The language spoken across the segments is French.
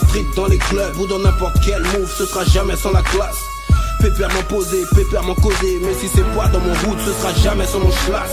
street, dans les clubs ou dans n'importe quel move, ce sera jamais sans la classe. Pépèrement posé, pépèrement causé, mais si c'est pas dans mon route, ce sera jamais sans mon schlass.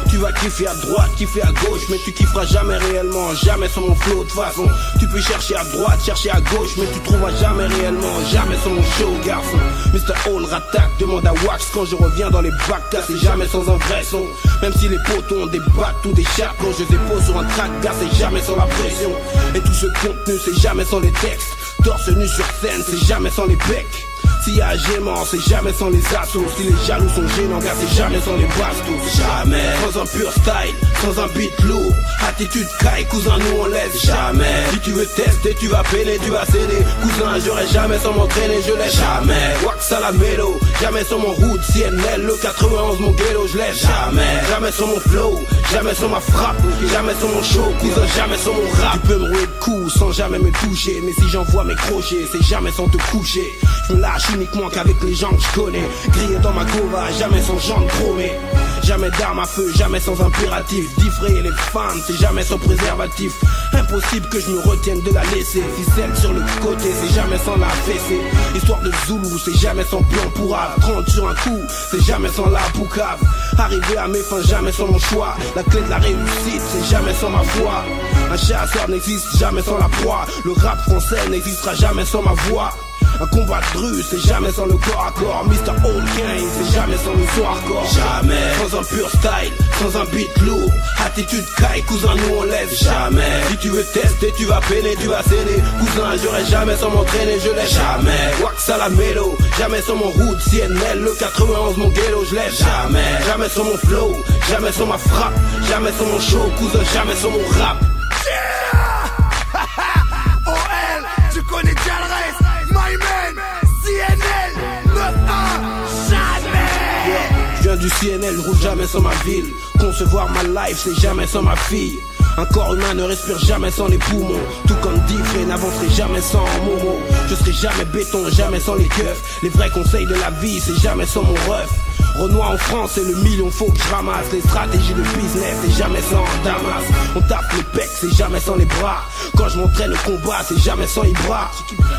Tu vas kiffer à droite, kiffer à gauche, mais tu kifferas jamais réellement, jamais sur mon flow de façon. Tu peux chercher à droite, chercher à gauche, mais tu trouveras jamais réellement, jamais sur mon show, garçon. Mr. Hall rattaque, demande à Wax quand je reviens dans les bacs, car c'est jamais sans un vrai son. Même si les potos ont des battes ou des chapeaux, quand je les pose sur un track, car c'est jamais sans la pression. Et tout ce contenu, c'est jamais sans les textes. Torse nu sur scène, c'est jamais sans les becs. S'il y a gênement, c'est jamais sans les assauts. Si les jaloux sont gênants, gars, c'est jamais sans les bastos. Jamais sans un pur style, sans un beat lourd. Attitude caille, cousin, nous on laisse jamais. Si tu veux tester, tu vas peiner, tu vas céder. Cousin, j'aurais jamais sans m'entraîner, je laisse jamais. Wax à la mélo, jamais sur mon route, CNL, le 91, mon ghetto, je laisse jamais. Jamais sur mon flow, jamais sur ma frappe, jamais sur mon show, cousin, jamais sur mon rap. Tu peux me rouer de coups sans jamais me toucher, mais si j'envoie mes crochets, c'est jamais sans te coucher. Je me lâche uniquement qu'avec les gens que je connais. Griller dans ma gova, jamais sans jambes chromées. Jamais d'armes à feu, jamais sans impératif. Diffrer les femmes, c'est jamais sans préservatif. Impossible que je me retienne de la laisser. Ficelle sur le côté, c'est jamais sans la fessée. Histoire de Zoulou, c'est jamais sans plan pour ave. 30 sur un coup, c'est jamais sans la poucave. Arriver à mes fins, jamais sans mon choix. La clé de la réussite, c'est jamais sans ma foi. Un chasseur n'existe jamais sans la proie. Le rap français n'existera jamais sans ma voix. Un combat de rue, c'est jamais sans le corps à corps. Mr. Old Gang, c'est jamais sans le son hardcore. Jamais sans un pur style, sans un beat lourd. Attitude caille, cousin, nous on laisse jamais. Si tu veux tester, tu vas peiner, tu vas céder. Cousin, j'aurais jamais sans m'entraîner, je laisse jamais. Wax à la mélo, jamais sur mon route, CNL, le 91, mon ghetto, je laisse jamais. Jamais sur mon flow, jamais sur ma frappe, jamais sur mon show, cousin, jamais sur mon rap. OL, tu connais déjà le reste. My man, CNL, 9-1, jamais. Je viens du CNL, je roule jamais sans ma ville. Concevoir ma life, c'est jamais sans ma fille. Un corps humain ne respire jamais sans les poumons. Tout comme Diffré n'avancerait jamais sans Momo. Je serai jamais béton, jamais sans les keufs. Les vrais conseils de la vie, c'est jamais sans mon ref. Renoir en France, c'est le million, faut que je ramasse. Les stratégies de business, c'est jamais sans Damas. On tape les pecs, c'est jamais sans les bras. Quand je m'entraîne au combat, c'est jamais sans Ibra.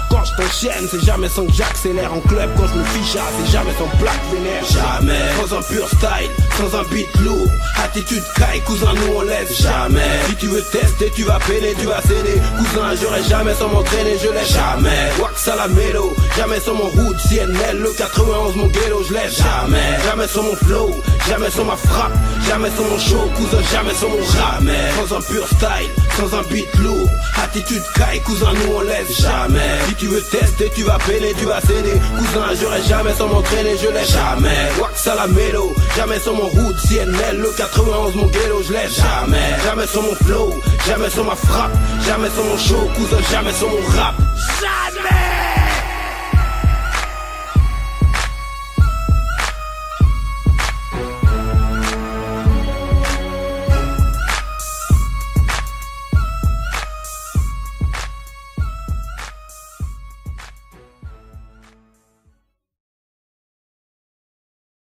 Quand je t'enchaîne, c'est jamais sans que j'accélère. En club, quand je me fiche, c'est jamais sans plaque vénère. Jamais sans un pur style, sans un beat lourd. Attitude caille, cousin, nous on laisse jamais. Si tu veux tester, tu vas peiner, tu vas céder. Cousin, j'aurais jamais sans m'entraîner, je laisse jamais. Wax à la mélo, jamais sur mon route, CNL, le 91, mon ghetto, je laisse jamais. Jamais sur mon flow, jamais sur ma frappe, jamais sur mon show, cousin, jamais sur mon rap. Jamais sans un pur style, sans un beat lourd. Attitude caille, cousin, nous on laisse jamais. Si tu veux tester, tu vas peiner, tu vas céder. Cousin, j'aurais jamais sans m'entraîner, je laisse jamais. Wax à la mélo, jamais sur mon route, CNL, le 91, mon ghetto, je laisse jamais. Jamais sur mon flow, jamais sur ma frappe, jamais sur mon show, cousin, jamais sur mon rap.